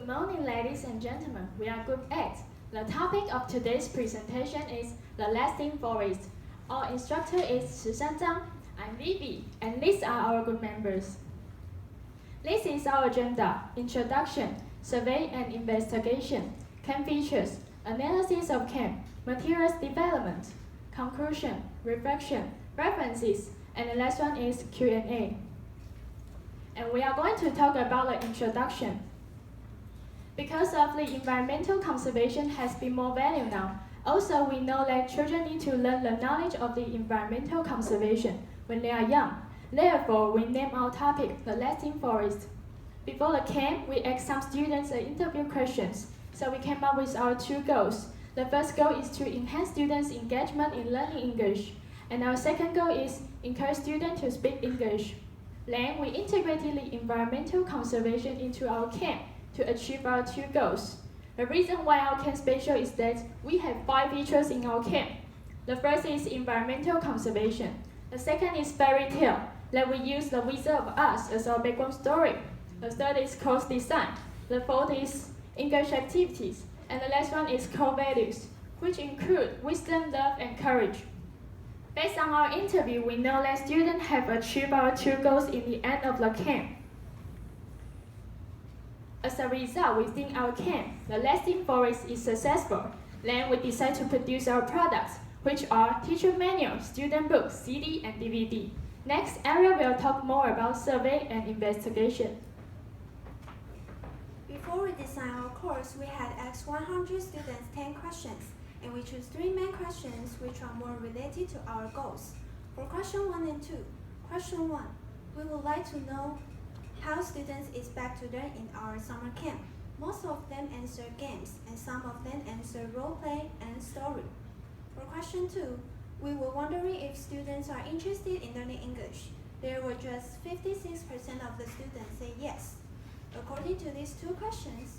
Good morning, ladies and gentlemen. We are Group 8. The topic of today's presentation is the lasting forest. Our instructor is 13张. I'm Vivi, and these are our group members. This is our agenda: introduction, survey and investigation, camp features, analysis of camp, materials development, conclusion, reflection, references, and the last one is Q&A. And we are going to talk about the introduction. Because of the environmental conservation has been more value now, also we know that children need to learn the knowledge of the environmental conservation when they are young. Therefore, we name our topic the lasting forest. Before the camp, we asked some students the interview questions, so we came up with our two goals. The first goal is to enhance students' engagement in learning English, and our second goal is encourage students to speak English. Then we integrated the environmental conservation into our camp to achieve our two goals. The reason why our camp special is that we have 5 features in our camp. The first is environmental conservation. The second is fairy tale, that we use the Wizard of Oz as our background story. The third is course design. The fourth is English activities. And the last one is core values, which include wisdom, love, and courage. Based on our interview, we know that students have achieved our two goals in the end of the camp. As a result, within our camp, the lasting forest is successful. Then we decide to produce our products, which are teacher manual, student books, CD, and DVD. Next, Ariel will talk more about survey and investigation. Before we design our course, we had asked 100 students 10 questions, and we chose 3 main questions which are more related to our goals. For question 1 and 2, question 1, we would like to know how students expect to learn in our summer camp. Most of them answer games, and some of them answer role play and story. For question 2, we were wondering if students are interested in learning English. There were just 56% of the students say yes. According to these 2 questions,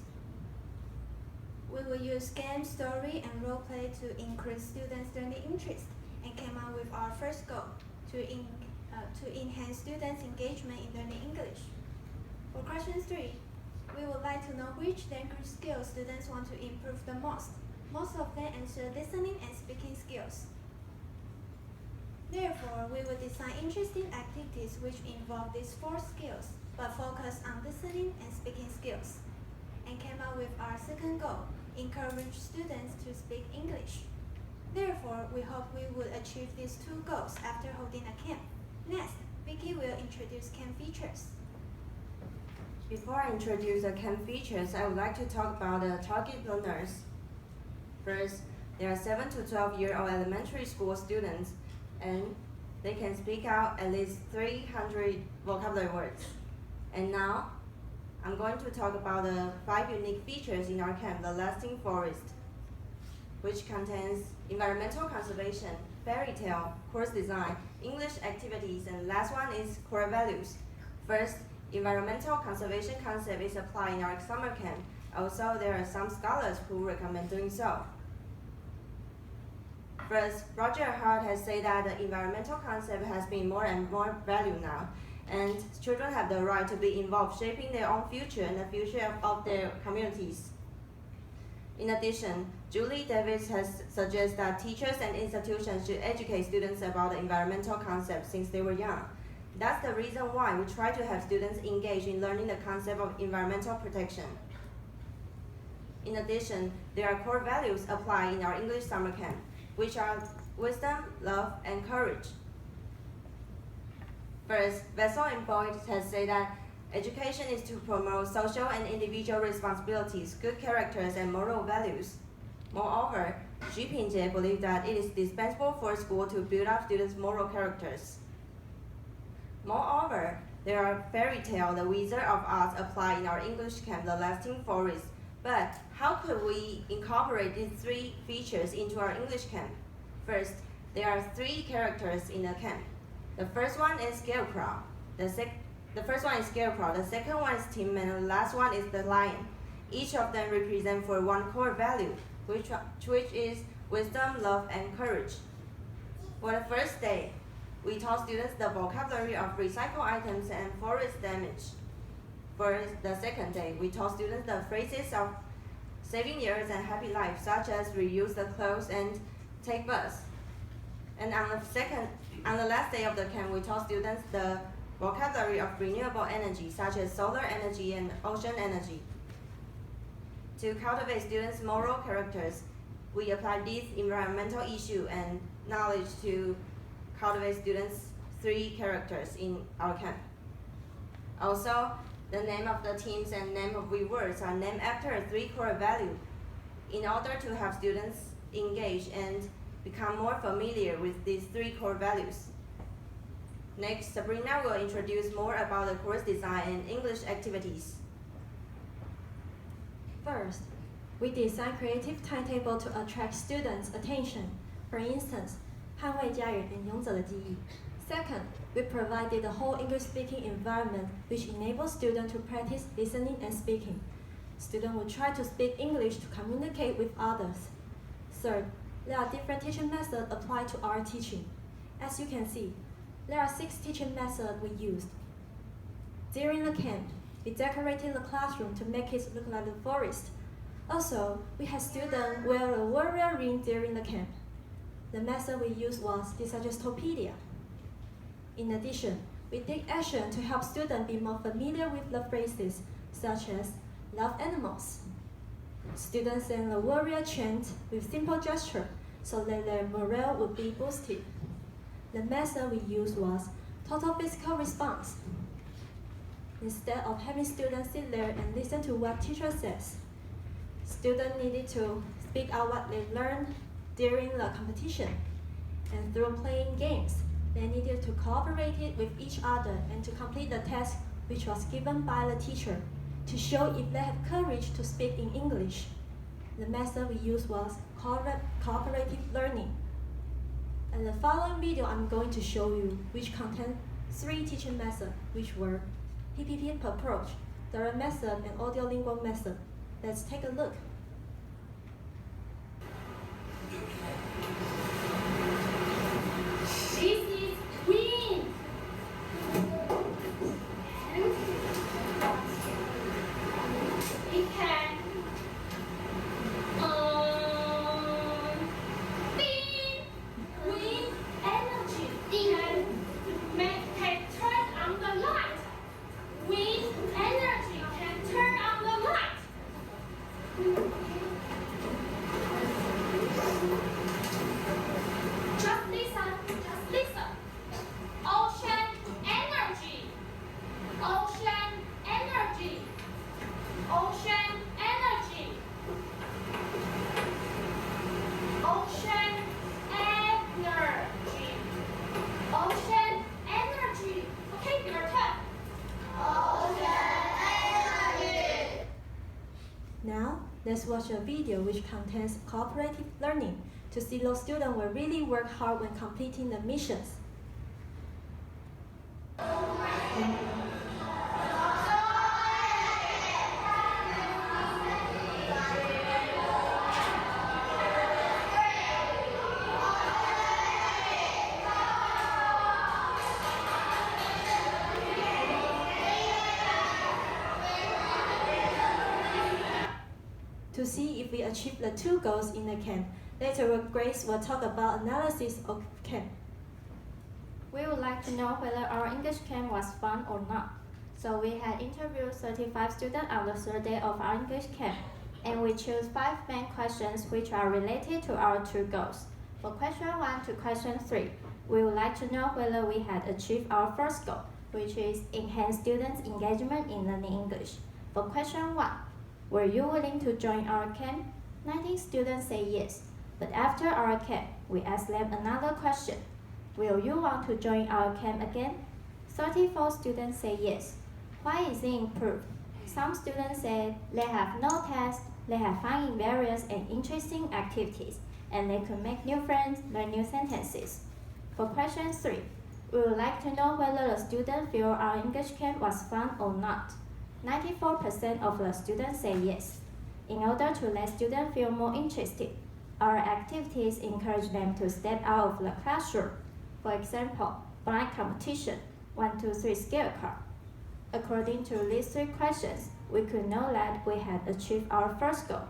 we will use game, story, and role play to increase students' learning interest and came up with our first goal to enhance students' engagement in learning English. For question 3, we would like to know which language skills students want to improve the most. Most of them answer listening and speaking skills. Therefore, we will design interesting activities which involve these 4 skills, but focus on listening and speaking skills, and came up with our second goal, encourage students to speak English. Therefore, we hope we would achieve these 2 goals after holding a camp. Next, Vicky will introduce camp features. Before I introduce the camp features, I would like to talk about the target learners. First, there are 7 to 12-year-old elementary school students, and they can speak out at least 300 vocabulary words. And now, I'm going to talk about the 5 unique features in our camp, the lasting forest, which contains environmental conservation, fairy tale, course design, English activities, and last one is core values. First, environmental conservation concept is applied in our summer camp. Also, there are some scholars who recommend doing so. First, Roger Hart has said that the environmental concept has been more and more valued now, and children have the right to be involved shaping their own future and the future of their communities. In addition, Julie Davis has suggested that teachers and institutions should educate students about the environmental concept since they were young. That's the reason why we try to have students engage in learning the concept of environmental protection. In addition, there are core values applied in our English summer camp, which are wisdom, love, and courage. First, Vessel and Boyd has said that education is to promote social and individual responsibilities, good characters, and moral values. Moreover, Xu Pingjie believes that it is dispensable for school to build up students' moral characters. Moreover, there are fairy tale, the Wizard of Oz applied in our English camp, the lasting forest. But how could we incorporate these 3 features into our English camp? First, there are 3 characters in the camp. The first one is Scarecrow. The second one is Tim, and the last one is the Lion. Each of them represent for one core value, which is wisdom, love, and courage. For the first day, we taught students the vocabulary of recycled items and forest damage. For the second day, we taught students the phrases of saving years and happy life, such as reuse the clothes and take bus. And on the last day of the camp, we taught students the vocabulary of renewable energy, such as solar energy and ocean energy. To cultivate students' moral characters, we applied these environmental issues and knowledge to cultivate students' 3 characters in our camp. Also, the name of the teams and name of rewards are named after 3 core values in order to have students engage and become more familiar with these 3 core values. Next, Sabrina will introduce more about the course design and English activities. First, we design creative timetable to attract students' attention. For instance, 捍卫家园 and 勇者的记忆. Second, we provided a whole English-speaking environment which enables students to practice listening and speaking. Students will try to speak English to communicate with others. Third, there are different teaching methods applied to our teaching. As you can see, there are 6 teaching methods we used. During the camp, we decorated the classroom to make it look like a forest. Also, we had students wear a warrior ring during the camp. The method we used was Digitopedia. In addition, we take action to help students be more familiar with the phrases, such as love animals. Students sang the warrior chant with simple gesture so that their morale would be boosted. The method we used was total physical response. Instead of having students sit there and listen to what teacher says, students needed to speak out what they learned during the competition. And through playing games, they needed to cooperate with each other and to complete the task which was given by the teacher to show if they have courage to speak in English. The method we used was cooperative learning. In the following video, I'm going to show you which contains 3 teaching methods, which were PPP approach, direct method, and audiolingual method. Let's take a look. This is wind. It can wind energy. It can turn on the light. Wind energy can turn on the light. Just listen, just listen. Ocean energy. Ocean energy. Ocean energy. Ocean energy. Ocean energy. Okay, your turn. Now, let's watch a video which contains cooperative learning to see those students will really work hard when completing the missions. To see if we achieve the 2 goals in the camp, later Grace will talk about analysis of camp. We would like to know whether our English camp was fun or not. So we had interviewed 35 students on the 3rd day of our English camp, and we chose 5 main questions which are related to our 2 goals. For question 1 to question 3, we would like to know whether we had achieved our first goal, which is enhance students' engagement in learning English. For question 1, were you willing to join our camp? 19 students say yes. But after our camp, we asked them another question. Will you want to join our camp again? 34 students say yes. Why is it improved? Some students said they have no tests, they have fun in various and interesting activities, and they could make new friends, learn new sentences. For question 3, we would like to know whether the students feel our English camp was fun or not. 94% of the students say yes. In order to let students feel more interested, our activities encourage them to step out of the classroom. For example, blind competition, 1, 2, 3 scale card. According to these 3 questions, we could know that we had achieved our first goal.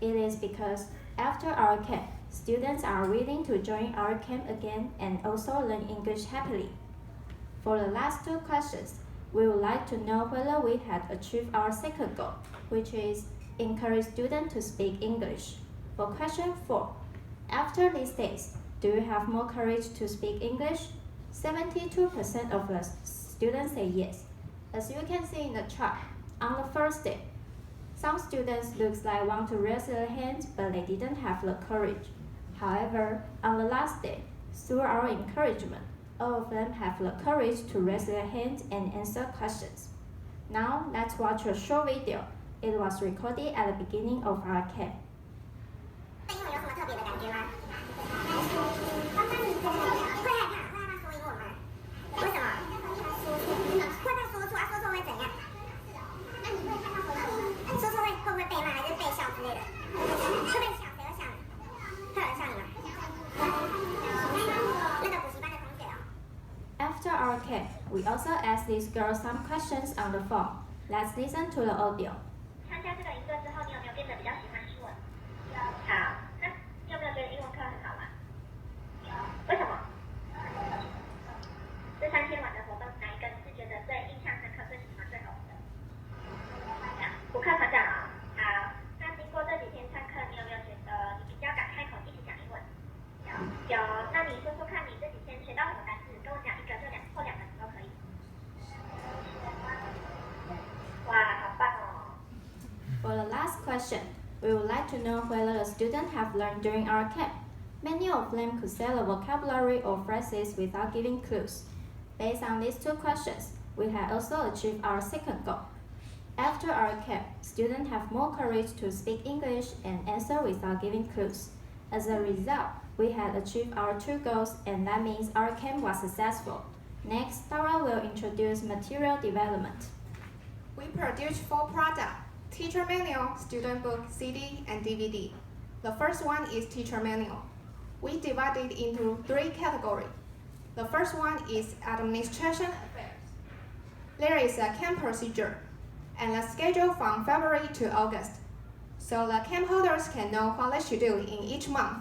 It is because after our camp, students are willing to join our camp again and also learn English happily. For the last 2 questions, we would like to know whether we had achieved our second goal, which is encourage students to speak English. For question 4, after these days, do you have more courage to speak English? 72% of the students say yes. As you can see in the chart, on the first day, some students looks like want to raise their hands, but they didn't have the courage. However, on the last day, through our encouragement, all of them have the courage to raise their hands and answer questions. Now, let's watch a short video. It was recorded at the beginning of our camp. 英文有什么特别的感觉吗？刚刚你会害怕说英文吗？为什么？会怕说错啊？说错会怎样？那你会害怕说错吗？说错会不会被骂还是被笑之类的？会被笑，谁会笑你？会有人笑你吗？那个补习班的同学哦。After our camp, we also asked these girls some questions on the phone. Let's listen to the audio. 参加这个营队之后，你有没有变得比较喜欢英文？好，那你有没有觉得英文课很好玩？为什么？这3天晚的活动，哪一个你是觉得最印象深刻、最喜欢、最好的？补课团长啊，好。那经过这几天上课，你有没有觉得你比较敢开口一起讲英文？有。那你说说看你这几天学到什么单词？跟我讲1个就2或2个都可以。哇，好棒哦！ For the last question, we would like to know whether the students have learned during our camp. Many of them could say the vocabulary or phrases without giving clues. Based on these 2 questions, we had also achieved our second goal. After our camp, students have more courage to speak English and answer without giving clues. As a result, we had achieved our 2 goals, and that means our camp was successful. Next, Tara will introduce material development. We produced 4 products: teacher manual, student book, CD, and DVD. The first one is teacher manual. We divided into 3 categories. The first one is administration affairs. There is a camp procedure and a schedule from February to August, so the camp holders can know what they should do in each month.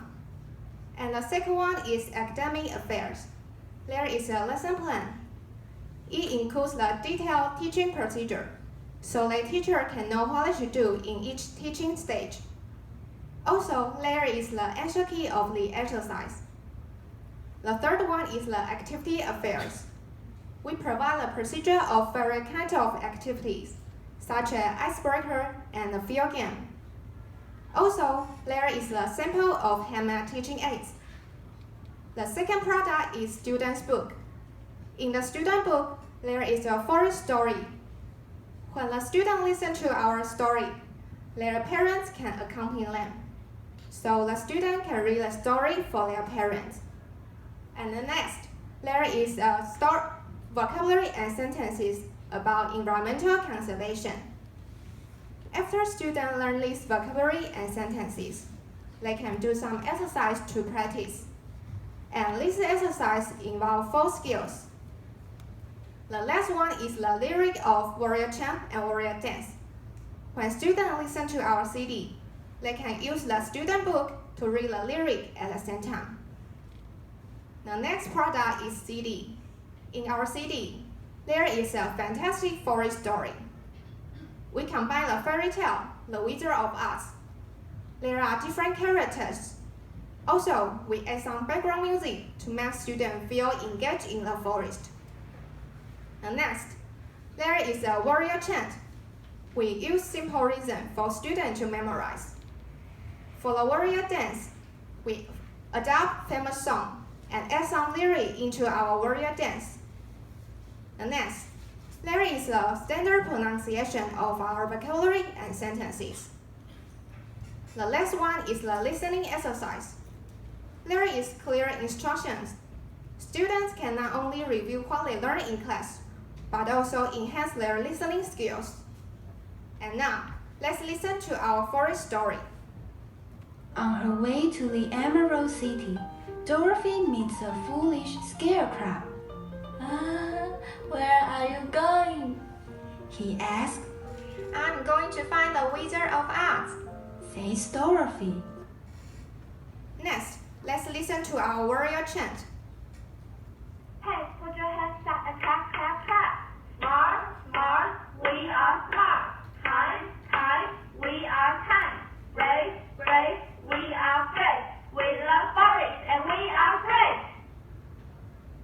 And the second one is academic affairs. There is a lesson plan. It includes the detailed teaching procedure, so the teacher can know what they should do in each teaching stage. Also, there is the answer key of the exercise. The third one is the activity affairs. We provide the procedure of various kinds of activities, such as icebreaker and the field game. Also, there is the sample of handmade teaching aids. The second product is student's book. In the student book, there is a forest story. When the student listens to our story, their parents can accompany them, so the student can read the story for their parents. And the next, there is a vocabulary and sentences about environmental conservation. After students learn these vocabulary and sentences, they can do some exercise to practice. And this exercise involves 4 skills. The last one is the lyric of warrior chant and warrior dance. When students listen to our CD, they can use the student book to read the lyric at the same time. The next product is CD. In our CD, there is a fantastic forest story. We combine the fairy tale, The Wizard of Oz. There are different characters. Also, we add some background music to make students feel engaged in the forest. And next, there is a warrior chant. We use simple rhythm for students to memorize. For the warrior dance, we adapt famous song and add some lyric into our warrior dance. And next, there is a standard pronunciation of our vocabulary and sentences. The last one is the listening exercise. There is clear instructions. Students can not only review what they learn in class, but also enhance their listening skills. And now, let's listen to our forest story. On her way to the Emerald City, Dorothy meets a foolish scarecrow. Where are you going? he asked. I'm going to find the Wizard of Oz, Says Dorothy. Next, let's listen to our warrior chant. Hey, put your hands up and clap, clap, clap. Smart, smart, we are smart. Kind, kind, we are kind. Brave, brave, we are brave. We love forest and we are great.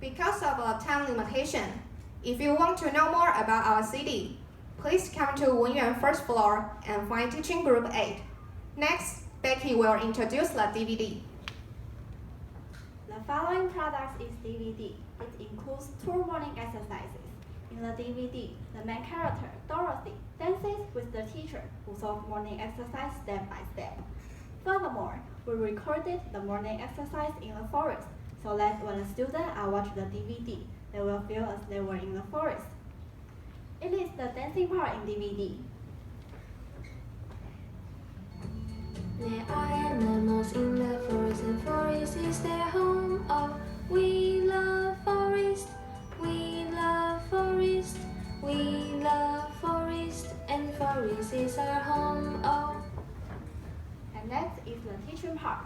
Because of a time limitation, if you want to know more about our city, please come to Wenyuan first floor and find teaching group 8. Next, Becky will introduce the DVD. The following product is DVD. It includes 2 morning exercises. In the DVD, the main character, Dorothy, dances with the teacher who solves morning exercise step by step. Furthermore, we recorded the morning exercise in the forest, so that when the students are watching the DVD, they will feel as they were in the forest. It is the dancing part in DVD. There are animals in the forest, and forest is their home. Oh, we love forest, we love forest, we love forest, and forest is our home. Oh. And next is the teaching part.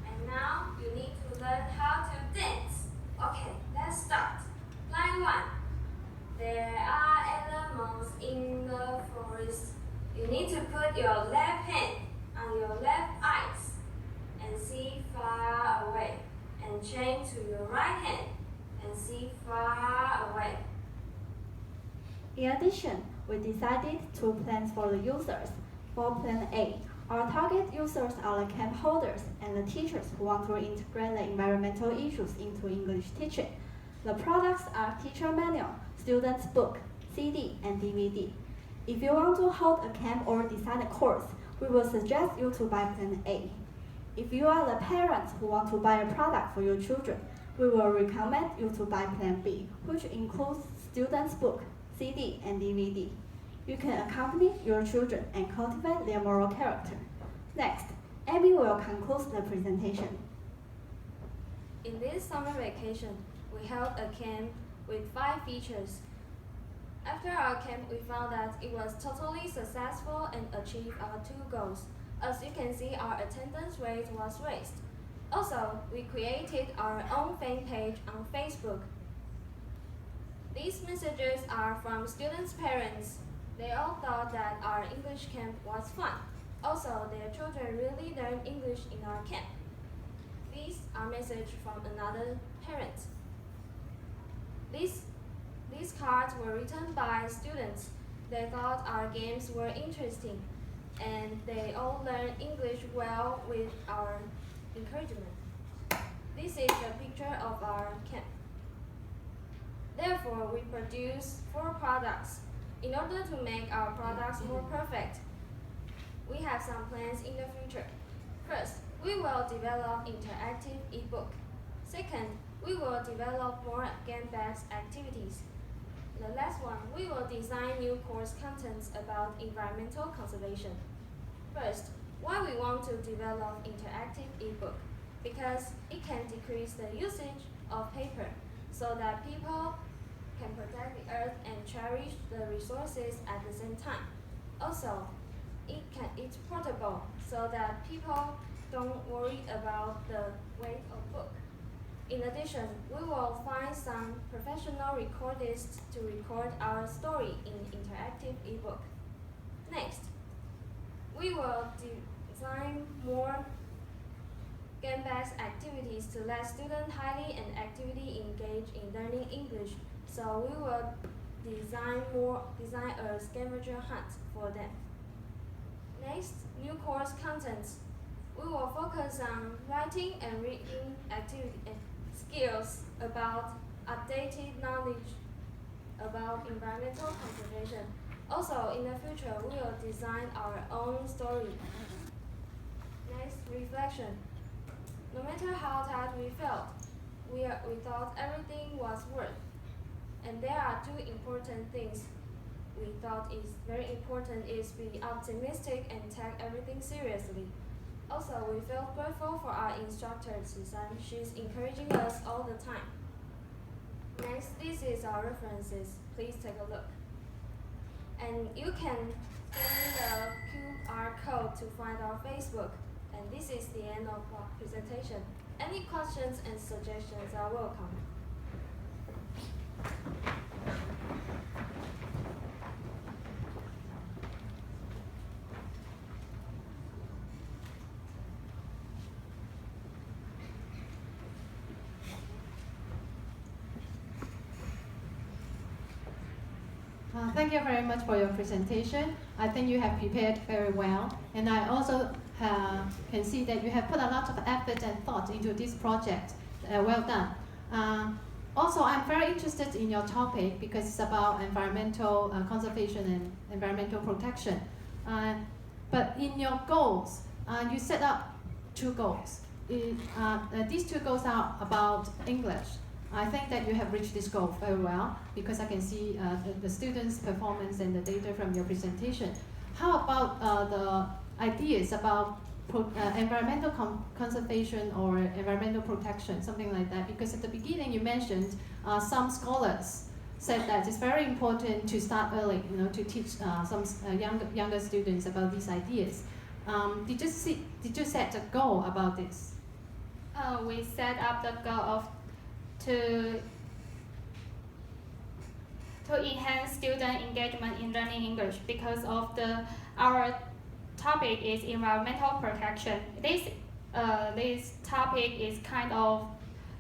And now you need to learn how to dance. Okay, let's start. Line 1. There are animals in the forest. You need to put your left hand on your left eyes and see far away, and change to your right hand and see far away. In addition, we decided 2 plans for the users. For Plan A, our target users are the camp holders and the teachers who want to integrate the environmental issues into English teaching. The products are teacher manual, student's book, CD, and DVD. If you want to hold a camp or design a course, we will suggest you to buy Plan A. If you are the parents who want to buy a product for your children, we will recommend you to buy Plan B, which includes student's book, CD, and DVD. You can accompany your children and cultivate their moral character. Next, Amy will conclude the presentation. In this summer vacation, we held a camp with 5 features. After our camp, we found that it was totally successful and achieved our 2 goals. As you can see, our attendance rate was raised. Also, we created our own fan page on Facebook. These messages are from students' parents. They all thought that our English camp was fun. Also, their children really learned English in our camp. These are messages from another parent. These cards were written by students. They thought our games were interesting, and they all learned English well with our encouragement. This is a picture of our camp. Therefore, we produce 4 products. In order to make our products more perfect, we have some plans in the future. First, we will develop interactive ebook. Second, we will develop more game-based activities. The last one, we will design new course contents about environmental conservation. First, why we want to develop interactive ebook? Because it can decrease the usage of paper so that people can protect the earth and cherish the resources at the same time. Also, it's portable so that people don't worry about the weight of book. In addition, we will find some professional recordists to record our story in interactive ebook. Next, we will design more game-based activities to let students highly and actively engage in learning English. So we will design a scavenger hunt for them. Next, new course contents. We will focus on writing and reading skills about updated knowledge about environmental conservation. Also, in the future, we will design our own story. Next, reflection. No matter how tired we felt, we thought everything was worth. And there are 2 important things we thought is very important is be optimistic and take everything seriously. Also, we felt grateful for our instructor, Susan. She's encouraging us all the time. Next, this is our references. Please take a look. And you can scan the QR code to find our Facebook. And this is the end of our presentation. Any questions and suggestions are welcome. Thank you very much for your presentation. I think you have prepared very well, and I also can see that you have put a lot of effort and thought into this project. Well done. Also, I'm very interested in your topic because it's about environmental conservation and environmental protection. But in your goals, you set up 2 goals. These 2 goals are about English. I think that you have reached this goal very well because I can see the students' performance and the data from your presentation. How about the ideas about environmental conservation or environmental protection, something like that? Because at the beginning you mentioned some scholars said that it's very important to start early, to teach some younger students about these ideas. Did you set a goal about this? We set up the goal of to enhance student engagement in learning English because of our topic is environmental protection. This topic is kind of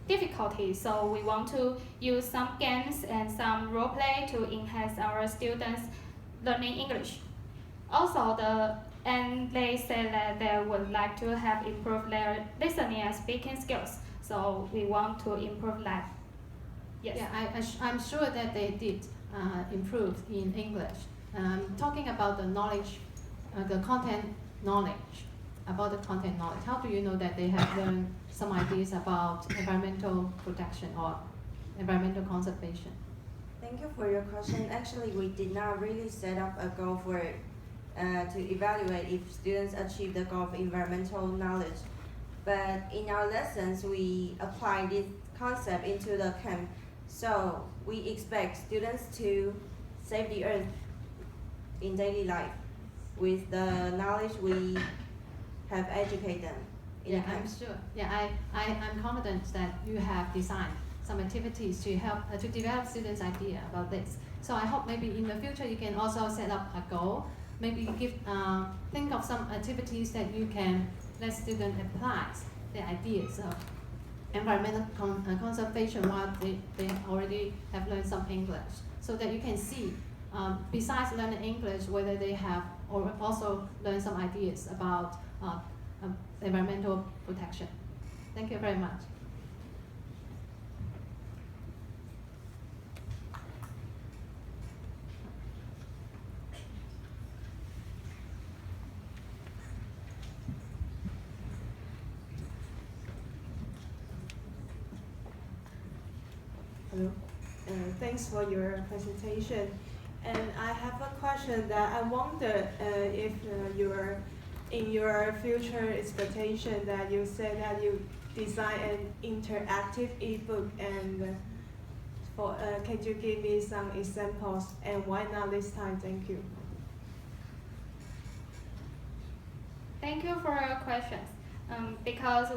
difficulty, so we want to use some games and some role play to enhance our students learning English. Also, they say that they would like to have improved their listening and speaking skills. So we want to improve that. Yes. Yeah, I'm sure that they did improve in English. Talking about the knowledge, the content knowledge, how do you know that they have learned some ideas about environmental protection or environmental conservation? Thank you for your question. Actually, we did not really set up a goal for to evaluate if students achieve the goal of environmental knowledge. But in our lessons, we apply this concept into the camp. So we expect students to save the earth in daily life with the knowledge we have educated them. Yeah, I'm sure. Yeah, I'm confident that you have designed some activities to help to develop students' idea about this. So I hope maybe in the future you can also set up a goal. Maybe think of some activities that you can let students apply the ideas of environmental conservation while they already have learned some English, so that you can see, besides learning English, whether they have also learned some ideas about environmental protection. Thank you very much. Hello. Thanks for your presentation. And I have a question that I wonder if in your future expectation that you said that you design an interactive ebook, and can you give me some examples, and why not this time? Thank you. Thank you for your questions. Because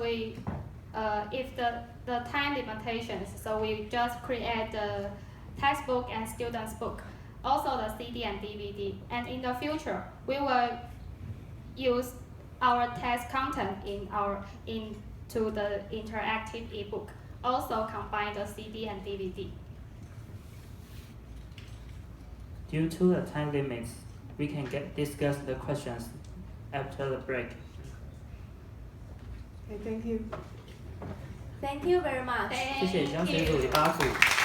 if the time limitations, so we just create the textbook and students book, also the CD and DVD. And in the future, we will use our text content into the interactive ebook. Also combine the CD and DVD. Due to the time limits, we can discuss the questions after the break. Okay, thank you. Thank you very much. 谢谢江水组第8组。